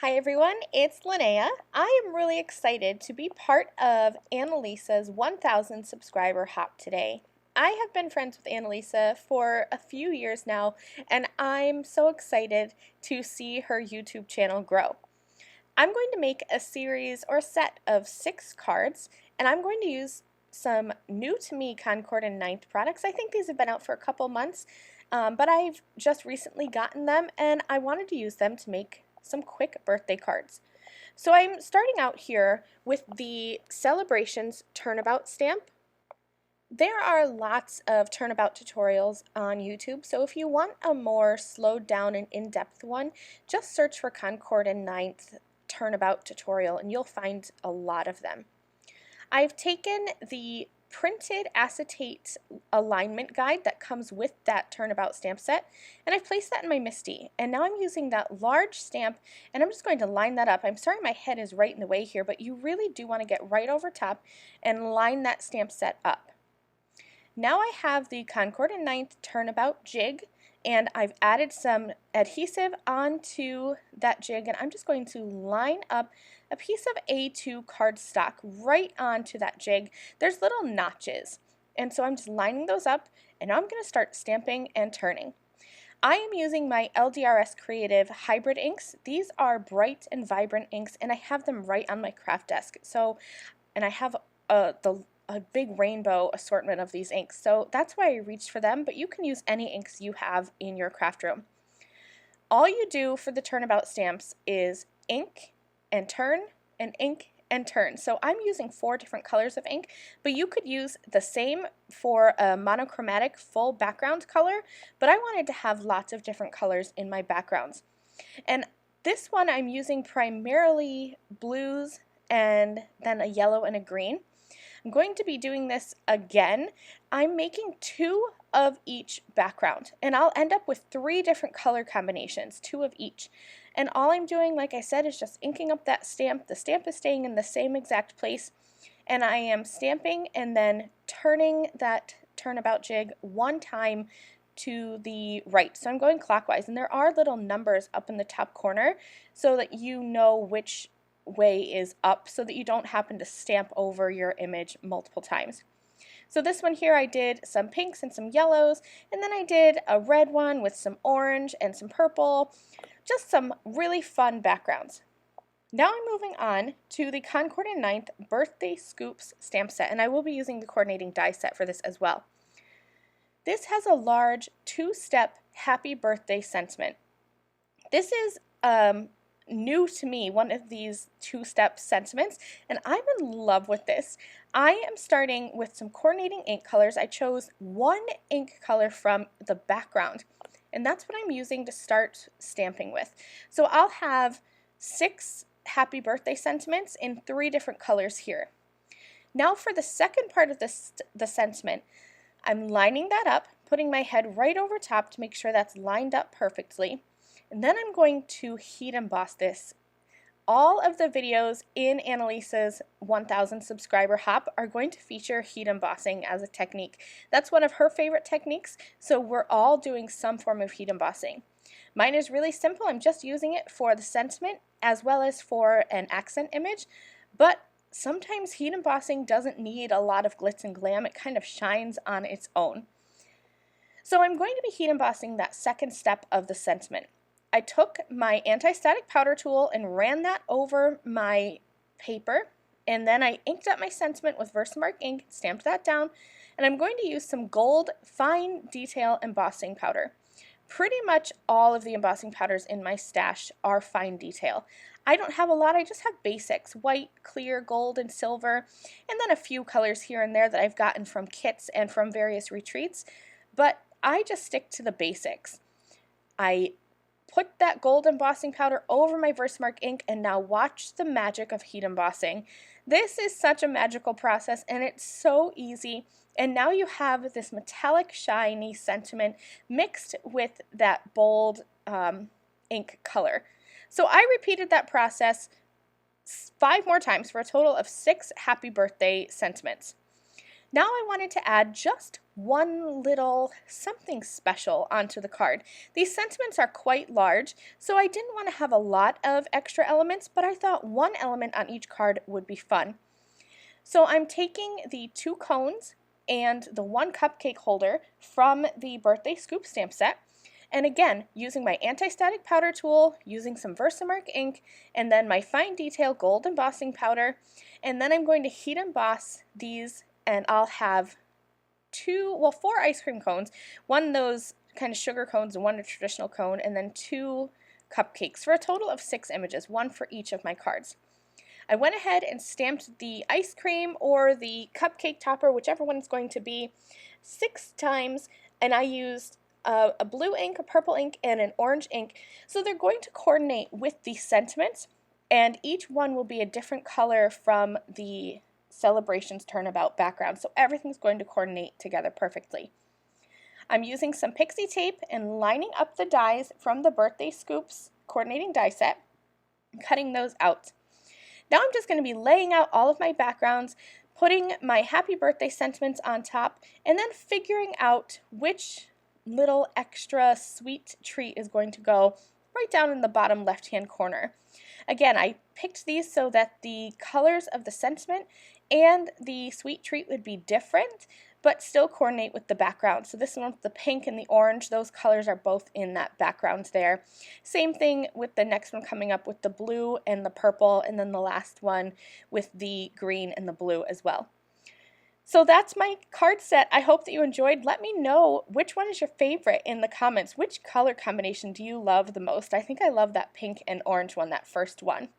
Hi everyone, it's Lynnea. I am really excited to be part of Annalisa's 1,000 subscriber hop today. I have been friends with Annalisa for a few years now, and I'm so excited to see her YouTube channel grow. I'm going to make a series or set of 6 cards, and I'm going to use some new to me Concord and Ninth products. I think these have been out for a couple months, but I've just recently gotten them, and I wanted to use them to make some quick birthday cards. So I'm starting out here with the Celebrations Turnabout stamp. There are lots of Turnabout tutorials on YouTube, so if you want a more slowed down and in-depth one, just search for Concord and Ninth Turnabout tutorial and you'll find a lot of them. I've taken the printed acetate alignment guide that comes with that Turnabout stamp set, and I've placed that in my MISTI. And now I'm using that large stamp, and I'm just going to line that up. I'm sorry my head is right in the way here, but you really do want to get right over top and line that stamp set up. Now I have the Concord and Ninth Turnabout jig, and I've added some adhesive onto that jig, and I'm just going to line up a piece of A2 cardstock right onto that jig. There's little notches, and so I'm just lining those up, and now I'm going to start stamping and turning. I am using my LDRS Creative hybrid inks. These are bright and vibrant inks, and I have them right on my craft desk. And I have a big rainbow assortment of these inks, so that's why I reached for them, but you can use any inks you have in your craft room. All you do for the Turnabout stamps is ink and turn and ink and turn. So I'm using 4 different colors of ink, but you could use the same for a monochromatic full background color, but I wanted to have lots of different colors in my backgrounds. And this one I'm using primarily blues and then a yellow and a green. I'm going to be doing this again. I'm making 2 of each background, and I'll end up with 3 different color combinations, 2 of each. And all I'm doing, like I said, is just inking up that stamp. The stamp is staying in the same exact place, and I am stamping and then turning that Turnabout jig 1 time to the right. So I'm going clockwise, and there are little numbers up in the top corner so that you know which way is up, so that you don't happen to stamp over your image multiple times. So this one here I did some pinks and some yellows, and then I did a red one with some orange and some purple, just some really fun backgrounds. Now I'm moving on to the Concord and Ninth Birthday Scoops stamp set, and I will be using the coordinating die set for this as well. This has a large 2-step happy birthday sentiment. This is new to me, one of these 2-step sentiments, and I'm in love with this. I am starting with some coordinating ink colors. I chose 1 ink color from the background, and that's what I'm using to start stamping with. So I'll have 6 happy birthday sentiments in 3 different colors here. Now for the second part of the sentiment, I'm lining that up, putting my head right over top to make sure that's lined up perfectly. And then I'm going to heat emboss this. All of the videos in Annalisa's 1,000 subscriber hop are going to feature heat embossing as a technique. That's one of her favorite techniques, so we're all doing some form of heat embossing. Mine is really simple. I'm just using it for the sentiment as well as for an accent image, but sometimes heat embossing doesn't need a lot of glitz and glam. It kind of shines on its own. So I'm going to be heat embossing that second step of the sentiment. I took my anti-static powder tool and ran that over my paper, and then I inked up my sentiment with Versamark ink, stamped that down, and I'm going to use some gold fine detail embossing powder. Pretty much all of the embossing powders in my stash are fine detail. I don't have a lot, I just have basics, white, clear, gold, and silver, and then a few colors here and there that I've gotten from kits and from various retreats, but I just stick to the basics. I put that gold embossing powder over my Versamark ink, and now watch the magic of heat embossing. This is such a magical process, and it's so easy, and now you have this metallic shiny sentiment mixed with that bold ink color. So I repeated that process 5 more times for a total of 6 happy birthday sentiments. Now I wanted to add just one little something special onto the card. These sentiments are quite large, so I didn't want to have a lot of extra elements, but I thought one element on each card would be fun. So I'm taking the 2 cones and the 1 cupcake holder from the birthday scoop stamp set, and again, using my anti-static powder tool, using some Versamark ink, and then my fine detail gold embossing powder, and then I'm going to heat emboss these, and I'll have 4 ice cream cones, one those kind of sugar cones and one a traditional cone, and then 2 cupcakes for a total of 6 images, one for each of my cards. I went ahead and stamped the ice cream or the cupcake topper, whichever one it's going to be, 6 times, and I used a blue ink, a purple ink, and an orange ink. So they're going to coordinate with the sentiments, and each one will be a different color from the Celebrations Turnabout background, so everything's going to coordinate together perfectly. I'm using some pixie tape and lining up the dies from the Birthday Scoops coordinating die set, cutting those out. Now I'm just going to be laying out all of my backgrounds, putting my happy birthday sentiments on top, and then figuring out which little extra sweet treat is going to go right down in the bottom left-hand corner. Again, I picked these so that the colors of the sentiment and the sweet treat would be different, but still coordinate with the background. So this one with the pink and the orange, those colors are both in that background there. Same thing with the next one coming up with the blue and the purple, and then the last one with the green and the blue as well. So that's my card set. I hope that you enjoyed. Let me know which one is your favorite in the comments. Which color combination do you love the most? I think I love that pink and orange one, that first one.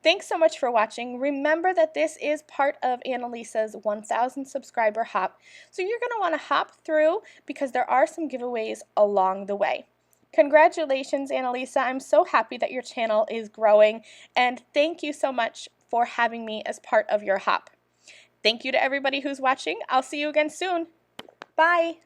Thanks so much for watching. Remember that this is part of Annalisa's 1,000 subscriber hop, so you're going to want to hop through because there are some giveaways along the way. Congratulations, Annalisa. I'm so happy that your channel is growing, and thank you so much for having me as part of your hop. Thank you to everybody who's watching. I'll see you again soon. Bye.